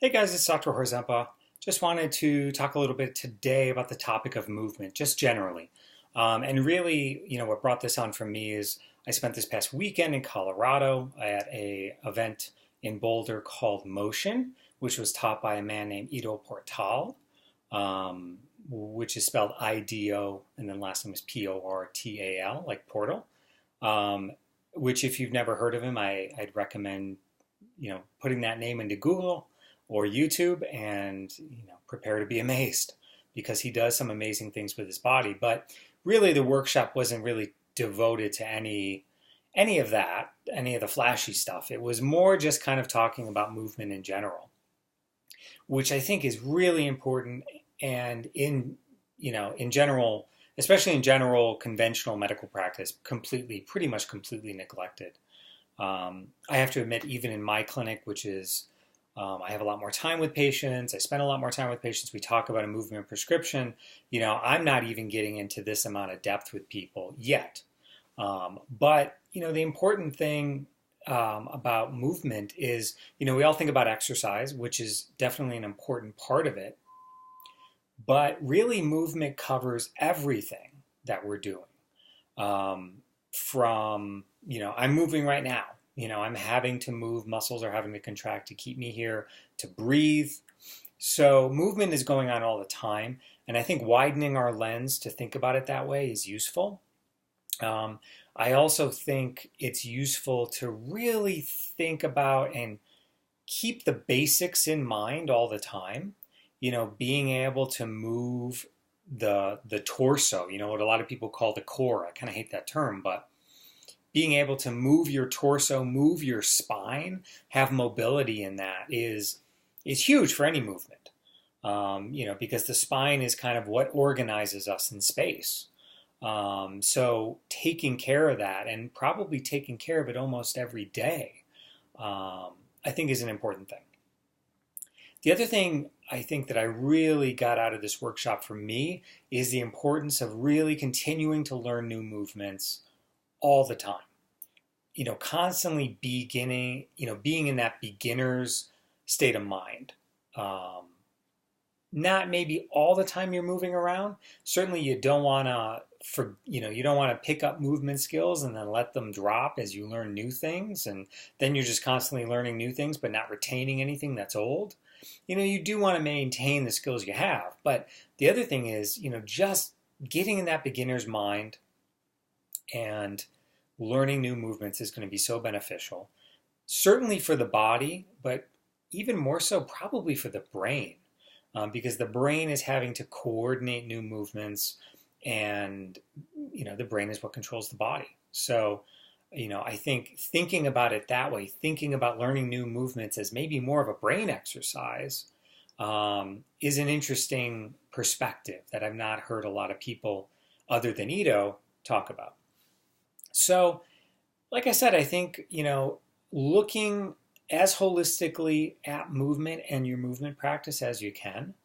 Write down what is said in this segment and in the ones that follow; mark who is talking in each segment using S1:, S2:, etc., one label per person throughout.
S1: Hey guys, it's Dr. Horzempa. Just wanted to talk a little bit today about the topic of movement, just generally. And really, what brought this on for me is I spent this past weekend in Colorado at a event in Boulder called Motion, which was taught by a man named Ido Portal, which is spelled IDO, and then last name is Portal, like portal. Um, which, if you've never heard of him, I'd recommend putting that name into Google or YouTube and prepare to be amazed because he does some amazing things with his body. But really, the workshop wasn't really devoted to any of that, any of the flashy stuff. It was more just kind of talking about movement in general, which I think is really important and in general, especially in general conventional medical practice, pretty much completely neglected. I have to admit, even in my clinic, which is I have a lot more time with patients. I spend a lot more time with patients. We talk about a movement prescription. I'm not even getting into this amount of depth with people yet. But the important thing about movement is, we all think about exercise, which is definitely an important part of it. But really, movement covers everything that we're doing. I'm moving right now. I'm having to move, muscles are having to contract to keep me here, to breathe. So movement is going on all the time. And I think widening our lens to think about it that way is useful. I also think it's useful to really think about and keep the basics in mind all the time. Being able to move the torso, what a lot of people call the core. I kind of hate that term, but being able to move your torso, move your spine, have mobility in that is huge for any movement. Because the spine is kind of what organizes us in space. So taking care of that, and probably taking care of it almost every day, I think is an important thing. The other thing I think that I really got out of this workshop for me is the importance of really continuing to learn new movements all the time. Constantly being in that beginner's state of mind. Not maybe all the time you're moving around. Certainly you don't want to pick up movement skills and then let them drop as you learn new things. And then you're just constantly learning new things, but not retaining anything that's old. You do want to maintain the skills you have. But the other thing is, just getting in that beginner's mind and learning new movements is going to be so beneficial. Certainly for the body, but even more so probably for the brain. Because the brain is having to coordinate new movements, and the brain is what controls the body. So, I think thinking about it that way, thinking about learning new movements as maybe more of a brain exercise, is an interesting perspective that I've not heard a lot of people other than Ido talk about. So, like I said, I think, looking as holistically at movement and your movement practice as you can,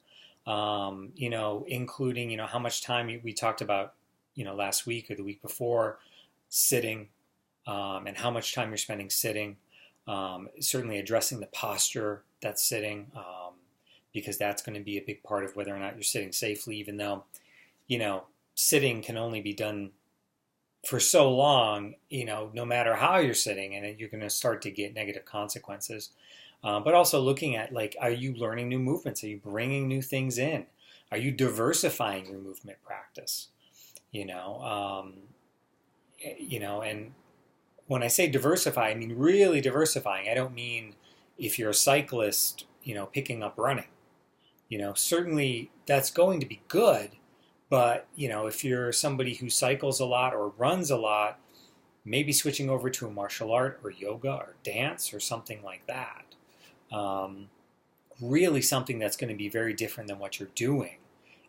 S1: including, how much time we talked about, last week or the week before, sitting, and how much time you're spending sitting. Certainly addressing the posture that's sitting, because that's going to be a big part of whether or not you're sitting safely, even though, sitting can only be done for so long, no matter how you're sitting, and you're going to start to get negative consequences. But also looking at, are you learning new movements? Are you bringing new things in? Are you diversifying your movement practice? And when I say diversify, I mean really diversifying. I don't mean if you're a cyclist, picking up running. Certainly that's going to be good. But, if you're somebody who cycles a lot or runs a lot, maybe switching over to a martial art or yoga or dance or something like that. Really something that's going to be very different than what you're doing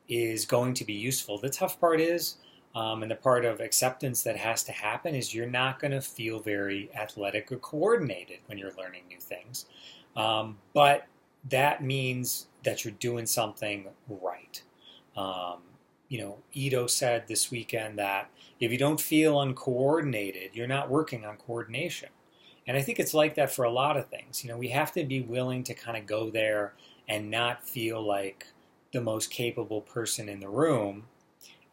S1: is going to be useful. The tough part is, and the part of acceptance that has to happen is you're not going to feel very athletic or coordinated when you're learning new things. But that means that you're doing something right. Ido said this weekend that if you don't feel uncoordinated, you're not working on coordination. And I think it's like that for a lot of things. You know, we have to be willing to kind of go there and not feel like the most capable person in the room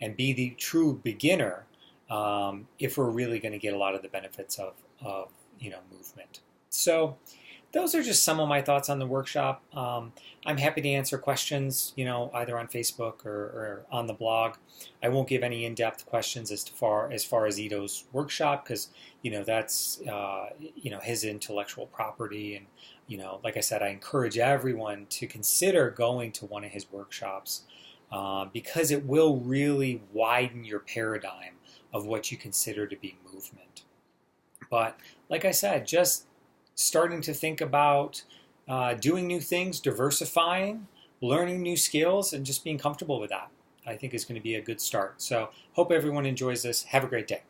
S1: and be the true beginner if we're really going to get a lot of the benefits of movement. So those are just some of my thoughts on the workshop. I'm happy to answer questions, either on Facebook or on the blog. I won't give any in-depth questions as far as Ido's workshop because, that's, his intellectual property. And, like I said, I encourage everyone to consider going to one of his workshops because it will really widen your paradigm of what you consider to be movement. But like I said, just starting to think about doing new things, diversifying, learning new skills, and just being comfortable with that, I think is going to be a good start. So hope everyone enjoys this. Have a great day.